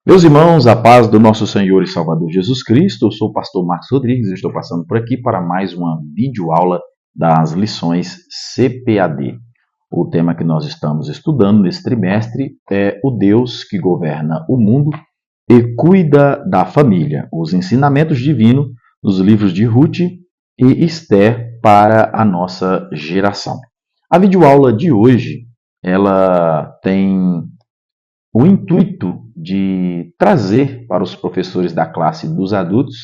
Meus irmãos, a paz do nosso Senhor e Salvador Jesus Cristo, eu sou o pastor Marcos Rodrigues e estou passando por aqui para mais uma videoaula das lições CPAD. O tema que nós estamos estudando nesse trimestre é o Deus que governa o mundo e cuida da família, os ensinamentos divinos nos livros de Ruth e Esther para a nossa geração. A videoaula de hoje, ela tem o intuito de trazer para os professores da classe dos adultos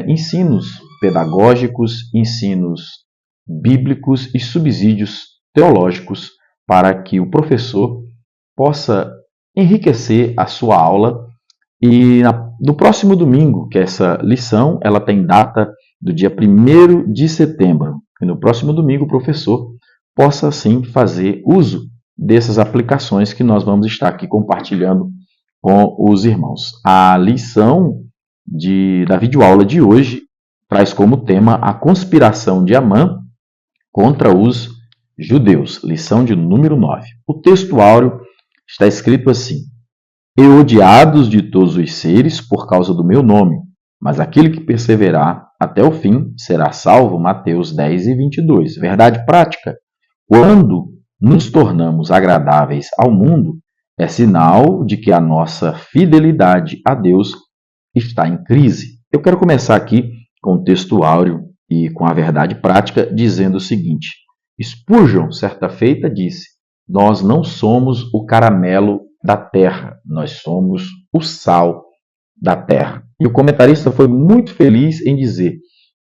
ensinos pedagógicos, ensinos bíblicos e subsídios teológicos para que o professor possa enriquecer a sua aula. E no próximo domingo, que essa lição ela tem data do dia 1º de setembro, e no próximo domingo o professor possa assim fazer uso dessas aplicações que nós vamos estar aqui compartilhando com os irmãos. A lição da videoaula de hoje traz como tema a conspiração de Amã contra os judeus. Lição de número 9. O texto áureo está escrito assim: E odiados de todos os seres por causa do meu nome, mas aquele que perseverar até o fim será salvo. Mateus 10 e 22. Verdade prática. Quando nos tornamos agradáveis ao mundo, é sinal de que a nossa fidelidade a Deus está em crise. Eu quero começar aqui com o texto áureo e com a verdade prática, dizendo o seguinte: Spurgeon, certa feita, disse: Nós não somos o caramelo da terra, nós somos o sal da terra. E o comentarista foi muito feliz em dizer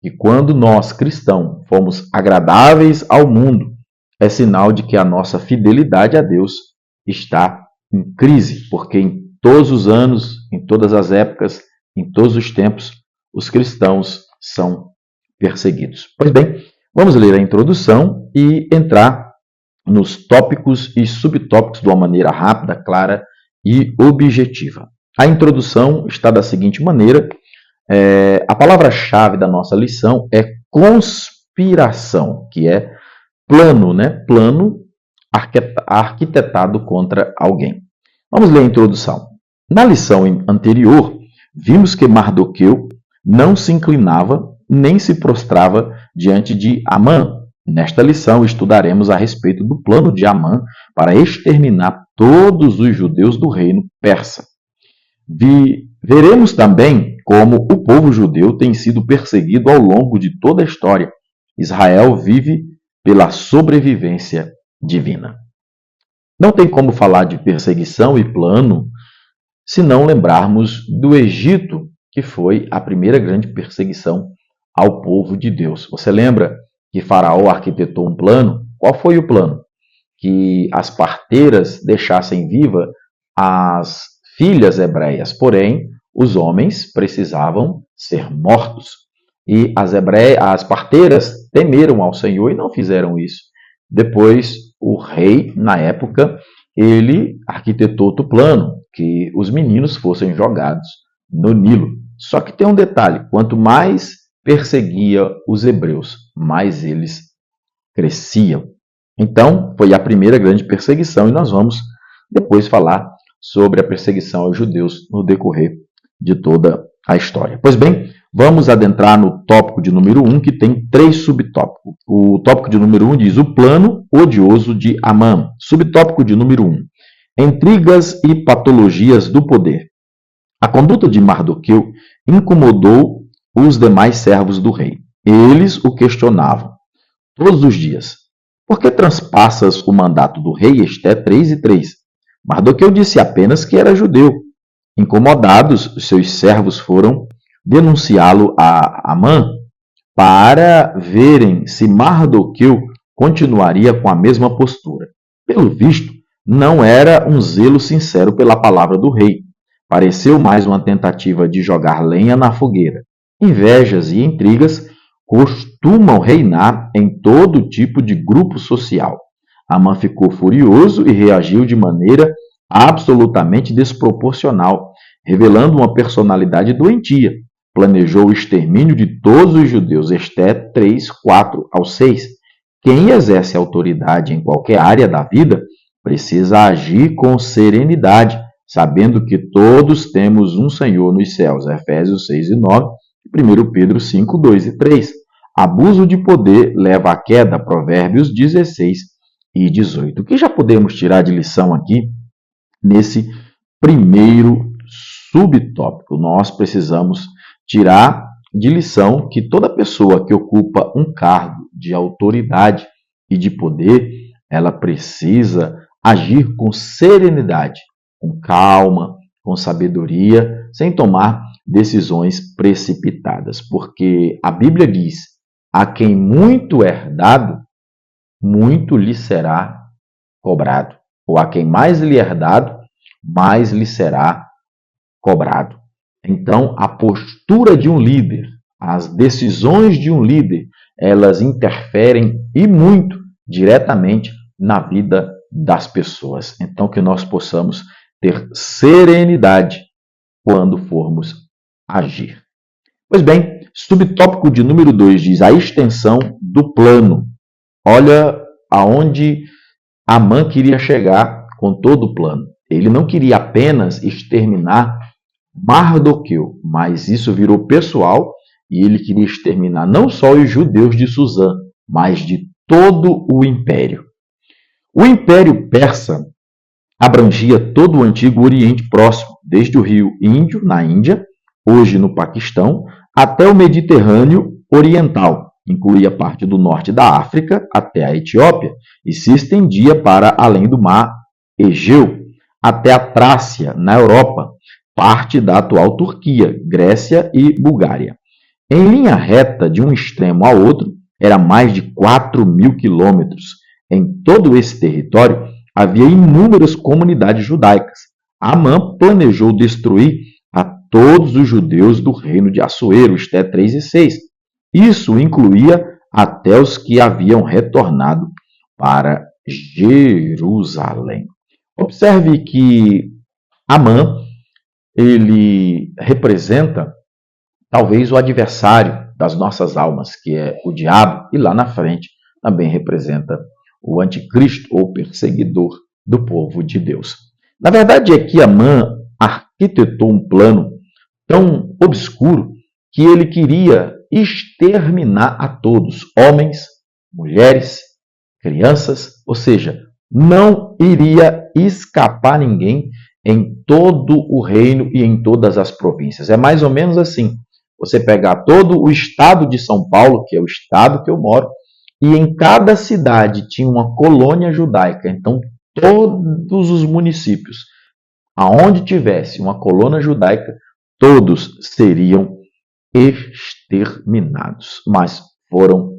que quando nós, cristãos, fomos agradáveis ao mundo, é sinal de que a nossa fidelidade a Deus está em crise, porque em todos os anos, em todas as épocas, em todos os tempos, os cristãos são perseguidos. Pois bem, vamos ler a introdução e entrar nos tópicos e subtópicos de uma maneira rápida, clara e objetiva. A introdução está da seguinte maneira: a palavra-chave da nossa lição é conspiração, que é plano, plano arquitetado contra alguém. Vamos ler a introdução. Na lição anterior, vimos que Mardoqueu não se inclinava nem se prostrava diante de Amã. Nesta lição, estudaremos a respeito do plano de Amã para exterminar todos os judeus do reino persa. Veremos também como o povo judeu tem sido perseguido ao longo de toda a história. Israel vive pela sobrevivência divina. Não tem como falar de perseguição e plano se não lembrarmos do Egito, que foi a primeira grande perseguição ao povo de Deus. Você lembra que Faraó arquitetou um plano? Qual foi o plano? Que as parteiras deixassem viva as filhas hebreias, porém os homens precisavam ser mortos. E as parteiras temeram ao Senhor e não fizeram isso. Depois, o rei, na época, ele arquitetou outro plano, que os meninos fossem jogados no Nilo. Só que tem um detalhe: quanto mais perseguia os hebreus, mais eles cresciam. Então, foi a primeira grande perseguição, e nós vamos depois falar sobre a perseguição aos judeus no decorrer de toda a história. Pois bem, vamos adentrar no tópico de número 1, que tem 3 subtópicos. O tópico de número 1 diz: o plano odioso de Amã. Subtópico de número 1: intrigas e patologias do poder. A conduta de Mardoqueu incomodou os demais servos do rei. Eles o questionavam todos os dias: por que transpassas o mandato do rei? Esther 3:3. Mardoqueu disse apenas que era judeu. Incomodados, seus servos foram denunciá-lo a Amã para verem se Mardoqueu continuaria com a mesma postura. Pelo visto, não era um zelo sincero pela palavra do rei. Pareceu mais uma tentativa de jogar lenha na fogueira. Invejas e intrigas costumam reinar em todo tipo de grupo social. Amã ficou furioso e reagiu de maneira absolutamente desproporcional, revelando uma personalidade doentia. Planejou o extermínio de todos os judeus. Esther 3:4-6. Quem exerce autoridade em qualquer área da vida precisa agir com serenidade, sabendo que todos temos um Senhor nos céus. Efésios 6 e 9, 1 Pedro 5, 2 e 3. Abuso de poder leva à queda. Provérbios 16 e 18. O que já podemos tirar de lição aqui nesse primeiro subtópico? Nós precisamos tirar de lição que toda pessoa que ocupa um cargo de autoridade e de poder, ela precisa agir com serenidade, com calma, com sabedoria, sem tomar decisões precipitadas, porque a Bíblia diz: a quem muito é dado, muito lhe será cobrado, ou a quem mais lhe é dado, mais lhe será cobrado. Então, a postura de um líder, as decisões de um líder, elas interferem e muito diretamente na vida das pessoas. Então, que nós possamos ter serenidade quando formos agir. Pois bem, subtópico de número 2 diz a extensão do plano. Olha aonde Amã queria chegar com todo o plano. Ele não queria apenas exterminar Mardoqueu, mas isso virou pessoal e ele queria exterminar não só os judeus de Susã, mas de todo o império. O Império Persa abrangia todo o antigo Oriente Próximo, desde o rio Índio, na Índia, hoje no Paquistão, até o Mediterrâneo Oriental. Incluía parte do norte da África até a Etiópia e se estendia para além do mar Egeu, até a Trácia, na Europa, parte da atual Turquia, Grécia e Bulgária. Em linha reta, de um extremo ao outro, era mais de 4.000 quilômetros. Em todo esse território, havia inúmeras comunidades judaicas. Amã planejou destruir a todos os judeus do reino de Assuero, Esté 3 e 6. Isso incluía até os que haviam retornado para Jerusalém. Observe que Amã, ele representa talvez o adversário das nossas almas, que é o diabo, e lá na frente também representa o anticristo ou perseguidor do povo de Deus. Na verdade é que Amã arquitetou um plano tão obscuro que ele queria exterminar a todos, homens, mulheres, crianças, ou seja, não iria escapar ninguém em todo o reino e em todas as províncias. É mais ou menos assim. Você pegar todo o estado de São Paulo, que é o estado que eu moro, e em cada cidade tinha uma colônia judaica. Então, todos os municípios, aonde tivesse uma colônia judaica, todos seriam exterminados. Mas foram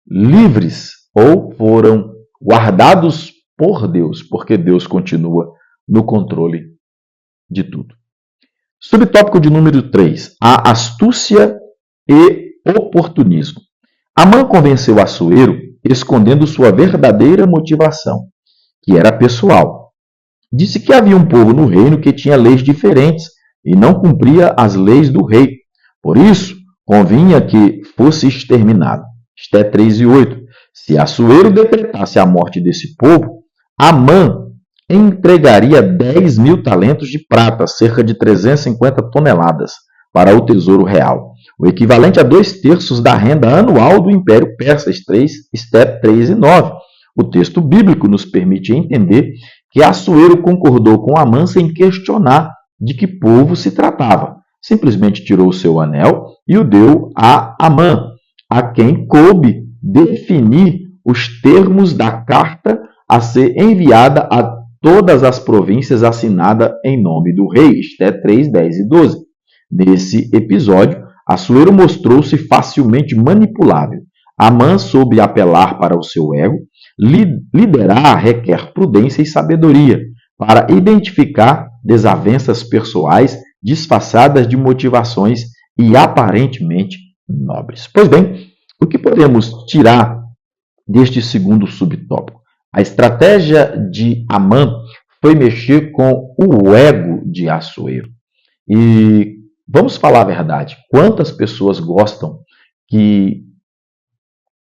livres ou foram guardados por Deus, porque Deus continua no controle de tudo. Subtópico de número 3, a astúcia e oportunismo. Amã convenceu Assuero escondendo sua verdadeira motivação, que era pessoal. Disse que havia um povo no reino que tinha leis diferentes e não cumpria as leis do rei. Por isso, convinha que fosse exterminado. Esté 3 e 8. Se Assuero decretasse a morte desse povo, Amã entregaria 10.000 talentos de prata, cerca de 350 toneladas, para o tesouro real, o equivalente a 2/3 da renda anual do Império Persa, Esté 3 e 9. O texto bíblico nos permite entender que Assuero concordou com Amã sem questionar de que povo se tratava. Simplesmente tirou o seu anel e o deu a Amã, a quem coube definir os termos da carta a ser enviada a todas as províncias, assinada em nome do rei, Esté 3, 10 e 12. Nesse episódio, Assuero mostrou-se facilmente manipulável. Amã soube apelar para o seu ego. Liderar requer prudência e sabedoria para identificar desavenças pessoais disfarçadas de motivações e aparentemente nobres. Pois bem, o que podemos tirar deste segundo subtópico? A estratégia de Amã foi mexer com o ego de Assuero. E vamos falar a verdade, quantas pessoas gostam que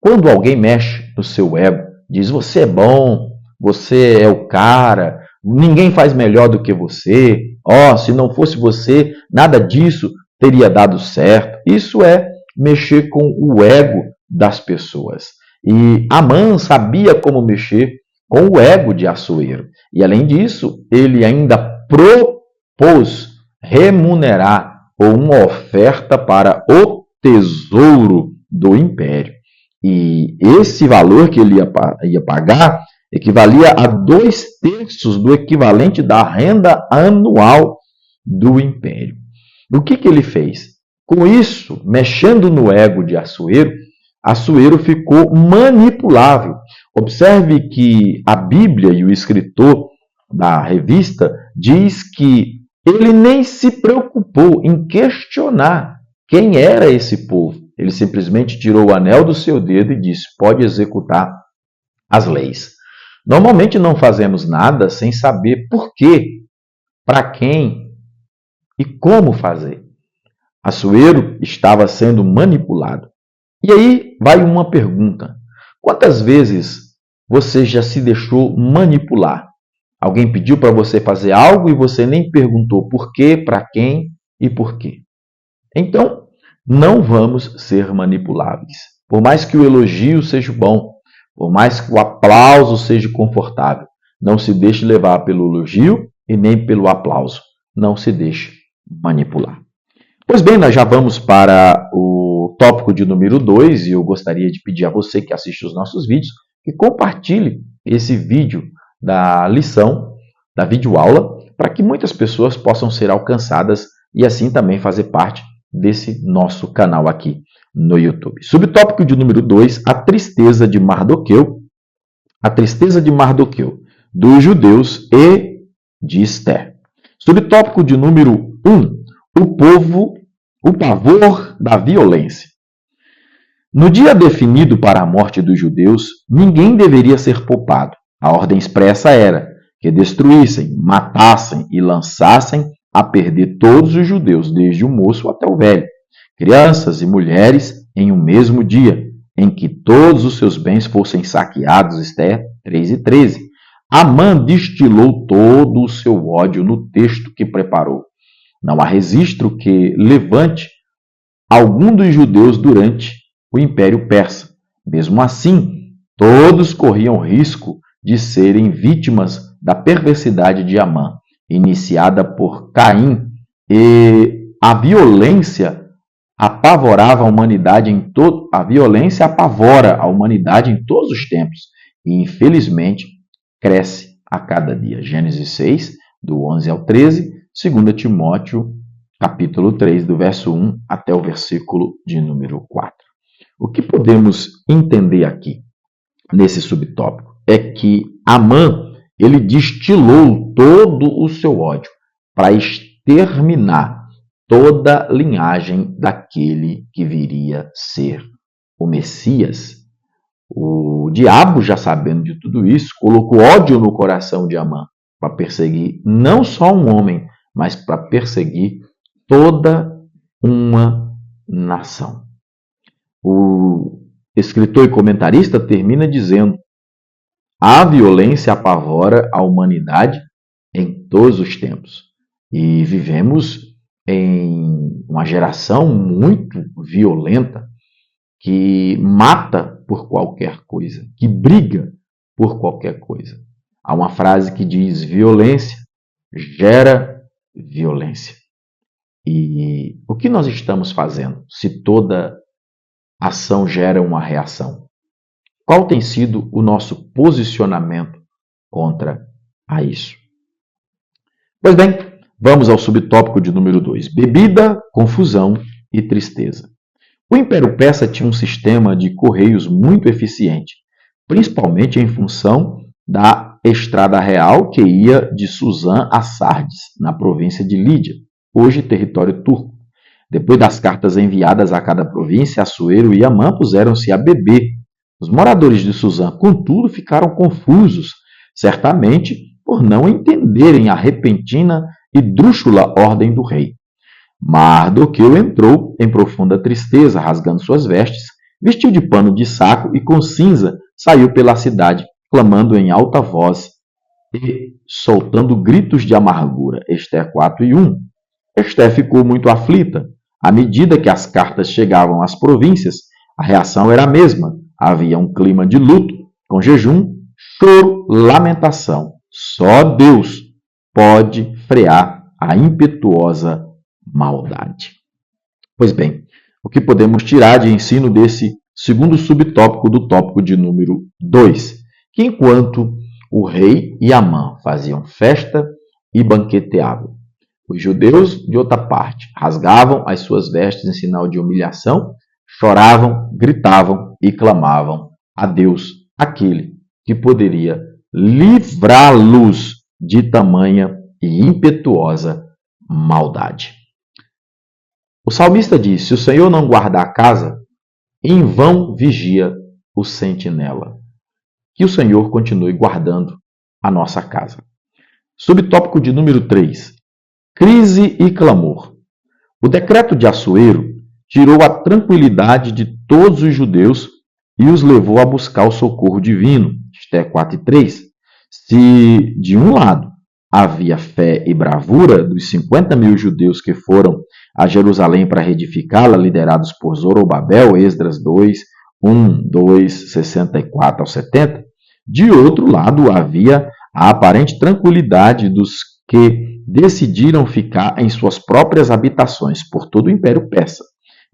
quando alguém mexe no seu ego, diz você é bom, você é o cara, ninguém faz melhor do que você, se não fosse você, nada disso teria dado certo. Isso é mexer com o ego das pessoas. E Amã sabia como mexer com o ego de Assuero. E além disso, ele ainda propôs remunerar uma oferta para o tesouro do império. E esse valor que ele ia pagar equivalia a 2/3 do equivalente da renda anual do império. O que ele fez? Com isso, mexendo no ego de Assuero, Assuero ficou manipulável. Observe que a Bíblia e o escritor da revista diz que ele nem se preocupou em questionar quem era esse povo. Ele simplesmente tirou o anel do seu dedo e disse: pode executar as leis. Normalmente não fazemos nada sem saber por quê, para quem e como fazer. Assuero estava sendo manipulado. E aí vai uma pergunta: quantas vezes você já se deixou manipular? Alguém pediu para você fazer algo e você nem perguntou por quê, para quem e por quê. Então, não vamos ser manipuláveis. Por mais que o elogio seja bom, por mais que o aplauso seja confortável, não se deixe levar pelo elogio e nem pelo aplauso. Não se deixe manipular. Pois bem, nós já vamos para o tópico de número 2 e eu gostaria de pedir a você que assiste os nossos vídeos que compartilhe esse vídeo da lição, da videoaula, para que muitas pessoas possam ser alcançadas e assim também fazer parte desse nosso canal aqui no YouTube. Subtópico de número 2, a tristeza de Mardoqueu. A tristeza de Mardoqueu, dos judeus e de Esther. Subtópico de número 1, o pavor da violência. No dia definido para a morte dos judeus, ninguém deveria ser poupado. A ordem expressa era que destruíssem, matassem e lançassem a perder todos os judeus, desde o moço até o velho, crianças e mulheres, em um mesmo dia, em que todos os seus bens fossem saqueados. Esther 3:13. Amã destilou todo o seu ódio no texto que preparou. Não há registro que levante algum dos judeus durante o Império Persa. Mesmo assim, todos corriam risco de serem vítimas da perversidade de Amã, iniciada por Caim, e a violência apavorava a humanidade a violência apavora a humanidade em todos os tempos e, infelizmente, cresce a cada dia. Gênesis 6, do 11 ao 13, 2 Timóteo, capítulo 3, do verso 1 até o versículo de número 4. O que podemos entender aqui, nesse subtópico, é que Amã, ele destilou todo o seu ódio para exterminar toda a linhagem daquele que viria ser o Messias. O diabo, já sabendo de tudo isso, colocou ódio no coração de Amã para perseguir não só um homem, mas para perseguir toda uma nação. O escritor e comentarista termina dizendo: a violência apavora a humanidade em todos os tempos. E vivemos em uma geração muito violenta que mata por qualquer coisa, que briga por qualquer coisa. Há uma frase que diz: violência gera violência. E o que nós estamos fazendo se toda ação gera uma reação? Qual tem sido o nosso posicionamento contra a isso? Pois bem, vamos ao subtópico de número 2. Bebida, confusão e tristeza. O Império Persa tinha um sistema de correios muito eficiente, principalmente em função da estrada real que ia de Suzã a Sardes, na província de Lídia, hoje território turco. Depois das cartas enviadas a cada província, Assuero e Amã puseram-se a beber. Os moradores de Suzã, contudo, ficaram confusos, certamente por não entenderem a repentina e drúxula ordem do rei. Mardoqueu entrou em profunda tristeza, rasgando suas vestes, vestiu de pano de saco e com cinza saiu pela cidade, clamando em alta voz e soltando gritos de amargura. Ester 4:1. Ester ficou muito aflita. À medida que as cartas chegavam às províncias, a reação era a mesma. Havia um clima de luto, com jejum, choro, lamentação. Só Deus pode frear a impetuosa maldade. Pois bem, o que podemos tirar de ensino desse segundo subtópico do tópico de número 2? Que enquanto o rei e Amã faziam festa e banqueteavam, os judeus, de outra parte, rasgavam as suas vestes em sinal de humilhação, choravam, gritavam e clamavam a Deus, aquele que poderia livrá-los de tamanha e impetuosa maldade. O salmista diz: se o Senhor não guardar a casa, em vão vigia o sentinela. Que o Senhor continue guardando a nossa casa. Subtópico de número 3. Crise e clamor. O decreto de Assuero tirou a tranquilidade de todos os judeus e os levou a buscar o socorro divino. Ester 4:3. Se, de um lado, havia fé e bravura dos 50.000 judeus que foram a Jerusalém para reedificá-la, liderados por Zorobabel, Esdras 2, 1, 2, 64 ao 70, de outro lado havia a aparente tranquilidade dos que decidiram ficar em suas próprias habitações por todo o Império Persa.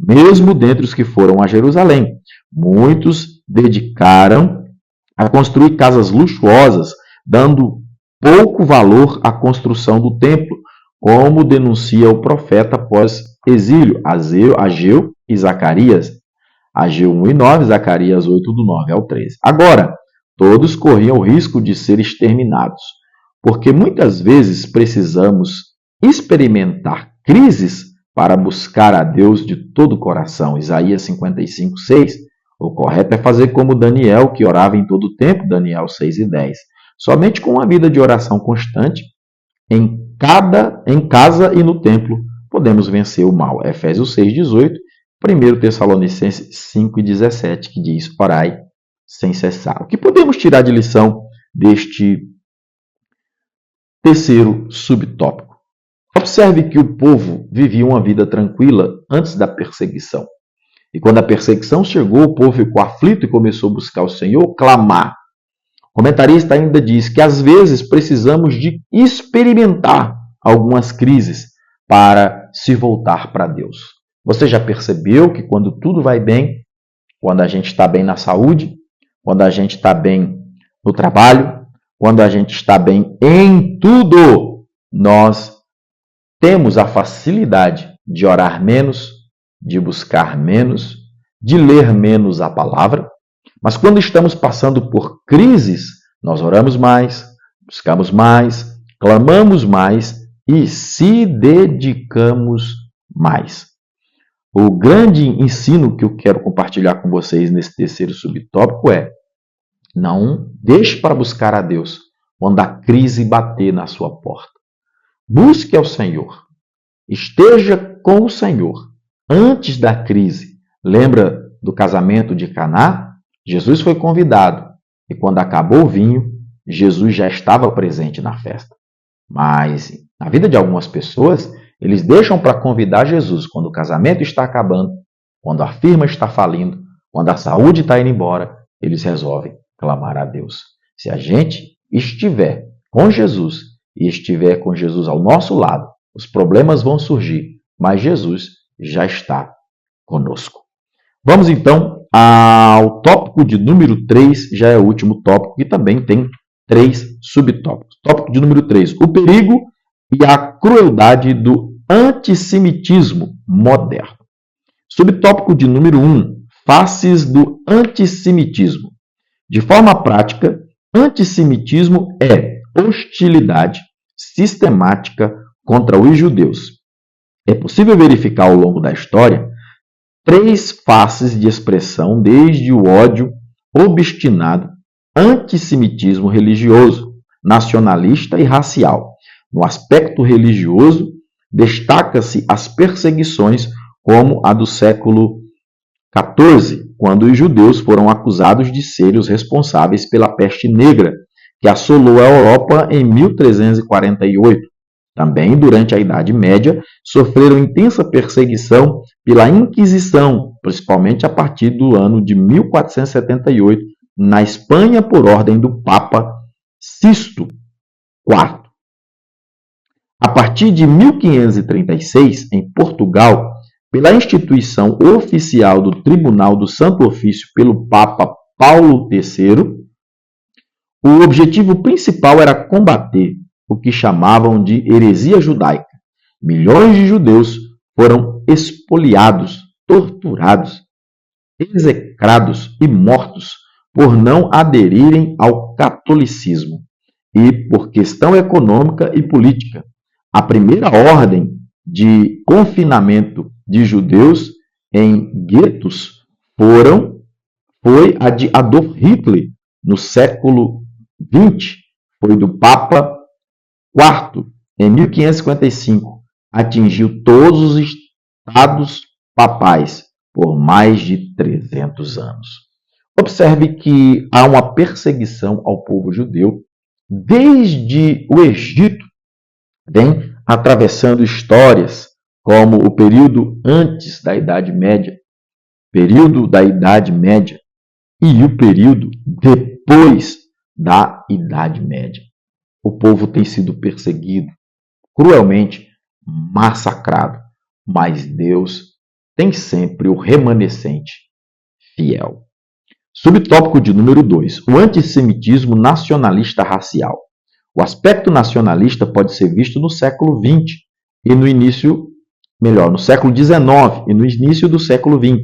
Mesmo dentre os que foram a Jerusalém, muitos dedicaram a construir casas luxuosas, dando pouco valor à construção do templo, como denuncia o profeta pós-exílio, Ageu e Zacarias. Ageu 1:9, Zacarias 8:9 ao 13. Agora, todos corriam o risco de ser exterminados, porque muitas vezes precisamos experimentar crises para buscar a Deus de todo o coração. Isaías 55:6. O correto é fazer como Daniel, que orava em todo o tempo, Daniel 6:10. Somente com uma vida de oração constante, em casa e no templo, podemos vencer o mal. Efésios 6:18, 1 Tessalonicenses 5:17, que diz: orai sem cessar. O que podemos tirar de lição deste terceiro subtópico? Observe que o povo vivia uma vida tranquila antes da perseguição. E quando a perseguição chegou, o povo ficou aflito e começou a buscar o Senhor, clamar. O comentarista ainda diz que às vezes precisamos de experimentar algumas crises para se voltar para Deus. Você já percebeu que quando tudo vai bem, quando a gente está bem na saúde, quando a gente está bem no trabalho, quando a gente está bem em tudo, nós temos a facilidade de orar menos, de buscar menos, de ler menos a palavra. Mas quando estamos passando por crises, nós oramos mais, buscamos mais, clamamos mais e se dedicamos mais. O grande ensino que eu quero compartilhar com vocês nesse terceiro subtópico é: não deixe para buscar a Deus quando a crise bater na sua porta. Busque ao Senhor. Esteja com o Senhor antes da crise. Lembra do casamento de Caná? Jesus foi convidado e quando acabou o vinho, Jesus já estava presente na festa. Mas na vida de algumas pessoas, eles deixam para convidar Jesus quando o casamento está acabando, quando a firma está falindo, quando a saúde está indo embora, eles resolvem clamar a Deus. Se a gente estiver com Jesus e estiver com Jesus ao nosso lado, os problemas vão surgir, mas Jesus já está conosco. Vamos então ao tópico de número 3, já é o último tópico, que também tem 3 subtópicos. Tópico de número 3, o perigo e a crueldade do antissemitismo moderno. Subtópico de número 1, faces do antissemitismo. De forma prática, antissemitismo é hostilidade sistemática contra os judeus. É possível verificar ao longo da história 3 faces de expressão, desde o ódio obstinado, antissemitismo religioso, nacionalista e racial. No aspecto religioso, destaca-se as perseguições como a do século XIV, quando os judeus foram acusados de serem os responsáveis pela peste negra, que assolou a Europa em 1348. Também, durante a Idade Média, sofreram intensa perseguição pela Inquisição, principalmente a partir do ano de 1478, na Espanha, por ordem do Papa Sisto IV. A partir de 1536, em Portugal, pela instituição oficial do Tribunal do Santo Ofício pelo Papa Paulo III, o objetivo principal era combater o que chamavam de heresia judaica. Milhões de judeus foram expoliados, torturados, execrados e mortos por não aderirem ao catolicismo e por questão econômica e política. A primeira ordem de confinamento de judeus em guetos foi a de Adolf Hitler, no século XX, foi do Papa IV, em 1555, atingiu todos os estados papais por mais de 300 anos. Observe que há uma perseguição ao povo judeu desde o Egito, vem atravessando histórias como o período antes da Idade Média, período da Idade Média e o período depois da Idade Média. O povo tem sido perseguido, cruelmente massacrado, mas Deus tem sempre o remanescente fiel. Subtópico de número 2, o antissemitismo nacionalista racial. O aspecto nacionalista pode ser visto no século XX e no século XIX e no início do século XX.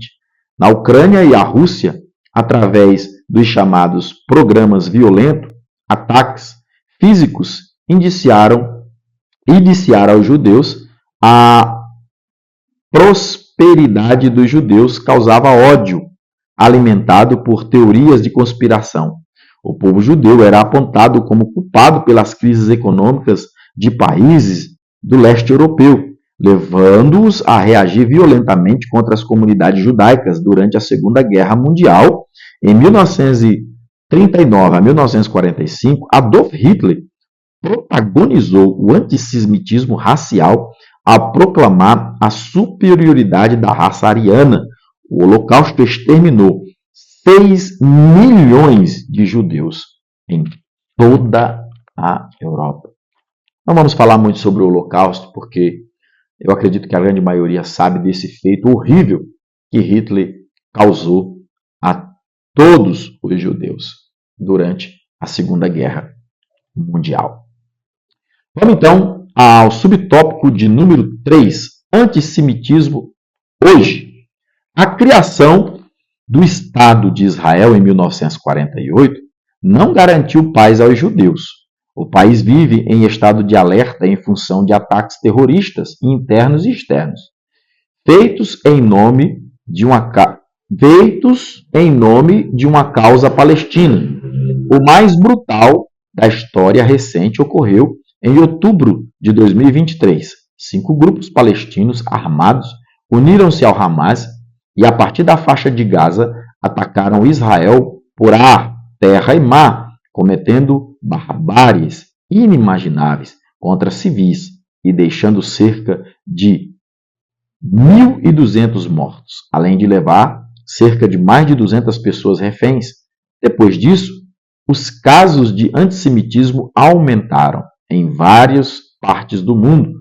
Na Ucrânia e a Rússia, através dos chamados programas violentos, ataques físicos indiciaram aos judeus a prosperidade dos judeus causava ódio, alimentado por teorias de conspiração. O povo judeu era apontado como culpado pelas crises econômicas de países do leste europeu, levando-os a reagir violentamente contra as comunidades judaicas durante a Segunda Guerra Mundial. Em 1939 a 1945, Adolf Hitler protagonizou o antissemitismo racial ao proclamar a superioridade da raça ariana. O Holocausto exterminou 6 milhões de judeus em toda a Europa. Não vamos falar muito sobre o Holocausto, porque eu acredito que a grande maioria sabe desse feito horrível que Hitler causou a todos os judeus durante a Segunda Guerra Mundial. Vamos então ao subtópico de número 3, antissemitismo hoje. A criação do Estado de Israel em 1948 não garantiu paz aos judeus. O país vive em estado de alerta em função de ataques terroristas internos e externos, feitos em nome de uma causa palestina. O mais brutal da história recente ocorreu em outubro de 2023. 5 grupos palestinos armados uniram-se ao Hamas e, a partir da faixa de Gaza, atacaram Israel por ar, terra e mar, cometendo barbáries inimagináveis contra civis e deixando cerca de 1.200 mortos, além de levar cerca de mais de 200 pessoas reféns. Depois disso, os casos de antissemitismo aumentaram em várias partes do mundo.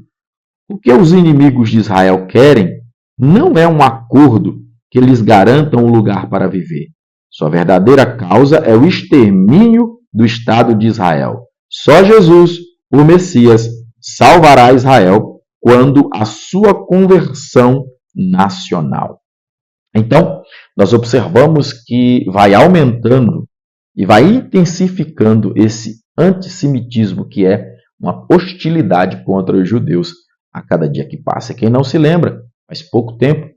O que os inimigos de Israel querem não é um acordo que lhes garanta um lugar para viver. Sua verdadeira causa é o extermínio do Estado de Israel. Só Jesus, o Messias, salvará Israel quando a sua conversão nacional. Então, nós observamos que vai aumentando e vai intensificando esse antissemitismo, que é uma hostilidade contra os judeus a cada dia que passa. Quem não se lembra, faz pouco tempo,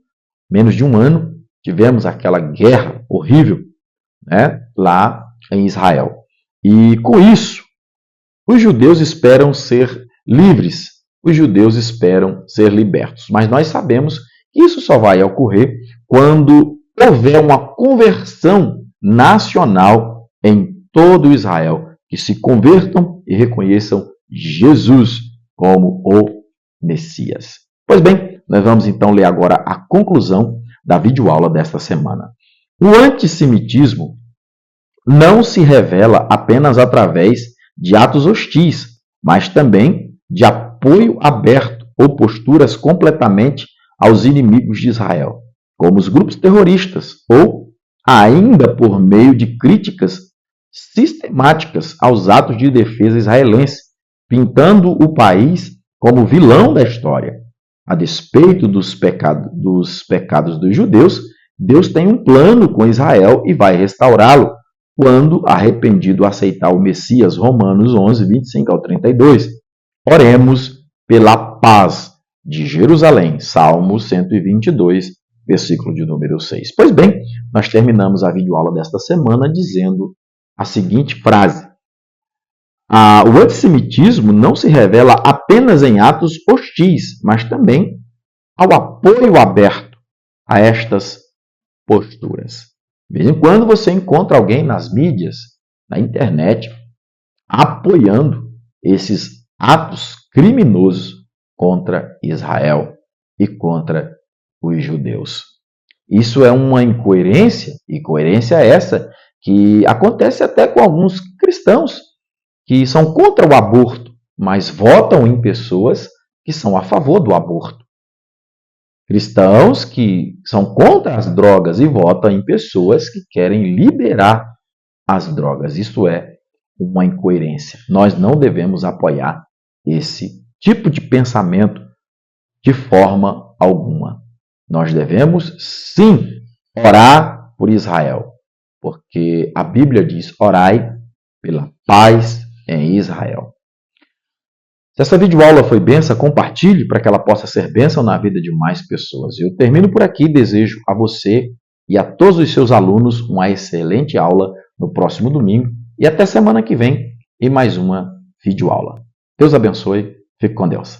menos de um ano, tivemos aquela guerra horrível, né, lá em Israel. E com isso, os judeus esperam ser livres, os judeus esperam ser libertos. Mas nós sabemos que isso só vai ocorrer quando houver uma conversão nacional em todo Israel, que se convertam e reconheçam Jesus como o Messias. Pois bem, nós vamos então ler agora a conclusão da videoaula desta semana. O antissemitismo não se revela apenas através de atos hostis, mas também de apoio aberto ou posturas completamente aos inimigos de Israel, como os grupos terroristas, ou ainda por meio de críticas sistemáticas aos atos de defesa israelense, pintando o país como vilão da história. A despeito dos pecados dos judeus, Deus tem um plano com Israel e vai restaurá-lo quando arrependido aceitar o Messias. Romanos 11, 25 ao 32. Oremos pela paz de Jerusalém. Salmo 122, versículo de número 6. Pois bem, nós terminamos a videoaula desta semana dizendo a seguinte frase: o antissemitismo não se revela apenas em atos hostis, mas também ao apoio aberto a estas posturas. De vez em quando você encontra alguém nas mídias, na internet, apoiando esses atos criminosos contra Israel e contra os judeus. Isso é uma incoerência, e coerência essa que acontece até com alguns cristãos que são contra o aborto, mas votam em pessoas que são a favor do aborto. Cristãos que são contra as drogas e votam em pessoas que querem liberar as drogas. Isso é uma incoerência. Nós não devemos apoiar esse tipo de pensamento de forma alguma. Nós devemos, sim, orar por Israel, porque a Bíblia diz: orai pela paz em Israel. Se essa videoaula foi bênção, compartilhe para que ela possa ser bênção na vida de mais pessoas. Eu termino por aqui e desejo a você e a todos os seus alunos uma excelente aula no próximo domingo e até semana que vem em mais uma videoaula. Deus abençoe, fique com Deus.